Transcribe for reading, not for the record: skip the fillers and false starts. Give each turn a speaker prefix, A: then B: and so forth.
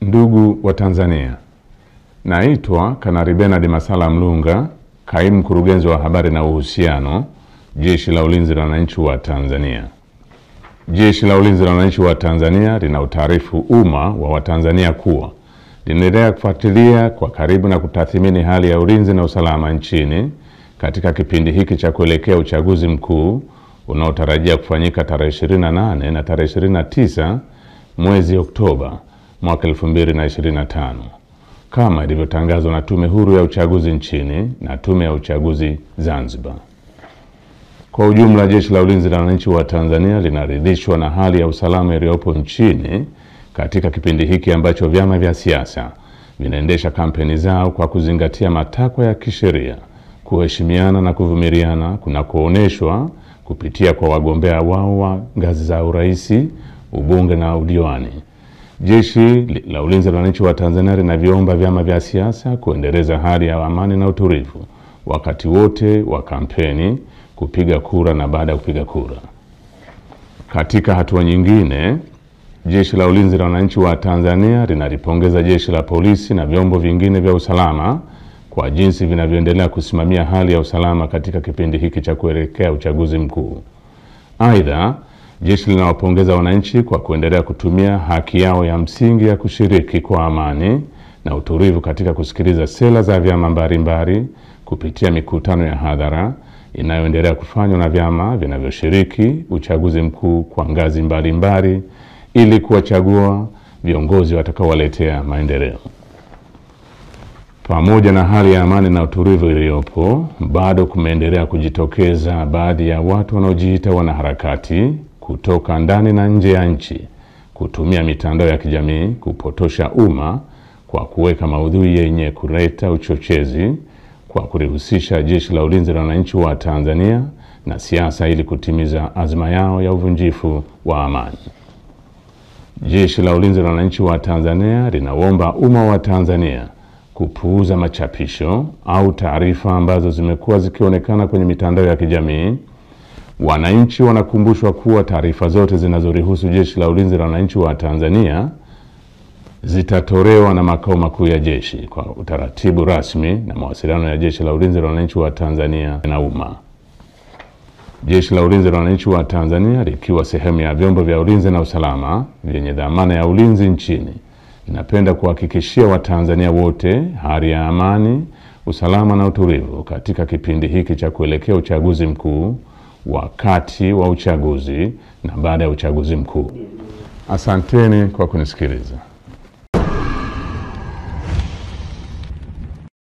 A: Ndugu wa Tanzania, naitwa Kanali Bernard Masala Mlunga, kaimu mkurugenzi wa habari na uhusiano, Jeshi la Ulinzi la Wananchi wa Tanzania. Jeshi la Ulinzi la Wananchi wa Tanzania lina utaarifu umma wa Watanzania kuwa linaendelea kufuatilia kwa karibu na kutathmini hali ya ulinzi na usalama nchini katika kipindi hiki cha kuelekea uchaguzi mkuu unaotarajia kufanyika tarehe 28 na tarehe 29 mwezi Oktoba mwaka 2025 kama ilivyotangazwa na Tume Huru ya Uchaguzi nchini na Tume ya Uchaguzi Zanzibar. Kwa ujumla, Jeshi la Ulinzi la Wananchi wa Tanzania linaridhishwa na hali ya usalama iliyopo nchini katika kipindi hiki ambacho vyama vya siasa vinaendesha kampeni zao kwa kuzingatia matakwa ya kisheria, kuheshimiana na kuvumiliana kunakooneshwa kupitia kwa wagombea wao wa ngazi za urais, ubunge na udiwani. Jeshi la Ulinzi la Wananchi wa Tanzania linaviomba vyama vya siasa kuendeleza hali ya amani na utulivu wakati wote wa kampeni, kupiga kura na baada ya kupiga kura. Katika hatua nyingine, Jeshi la Ulinzi la Wananchi wa Tanzania linalipongeza Jeshi la Polisi na vyombo vingine vya usalama kwa jinsi vinavyoendelea kusimamia hali ya usalama katika kipindi hiki cha kuelekea uchaguzi mkuu. Aidha, jeshi linawapongeza wananchi kwa kuendelea kutumia haki yao ya msingi ya kushiriki kwa amani na utulivu katika kusikiliza sera za vyama mbalimbali kupitia mikutano ya hadhara inayoendelea kufanywa na vyama vinavyoshiriki uchaguzi mkuu kwa ngazi mbalimbali ili kuwachagua viongozi watakaowaletea maendeleo. Pamoja na hali ya amani na utulivu iliyopo, bado kumeendelea kujitokeza baadhi ya watu wanaojiita wanaharakati kutoka ndani na nje ya nchi kutumia mitandao ya kijamii kupotosha umma kwa kuweka maudhui yenye kuleta uchochezi kwa kulihusisha Jeshi la Ulinzi la Wananchi wa Tanzania na siasa ili kutimiza azma yao ya uvunjifu wa amani. Jeshi la Ulinzi la Wananchi wa Tanzania linaomba umma wa Tanzania kupuuza machapisho au taarifa ambazo zimekuwa zikionekana kwenye mitandao ya kijamii. Wananchi wanakumbushwa kuwa taarifa zote zinazorihusu Jeshi la Ulinzi la Wananchi wa Tanzania zitatolewa na makao makuu ya jeshi kwa utaratibu rasmi na mawasiliano ya Jeshi la Ulinzi la Wananchi wa Tanzania na umma. Jeshi la Ulinzi la Wananchi wa Tanzania likiwa sehemu ya vyombo vya ulinzi na usalama vyenye dhamana ya ulinzi nchini, ninapenda kuhakikishia Watanzania wote hali ya amani, usalama na utulivu katika kipindi hiki cha kuelekea uchaguzi mkuu, wakati wa uchaguzi na baada ya uchaguzi mkuu. Asanteni kwa kunisikiliza.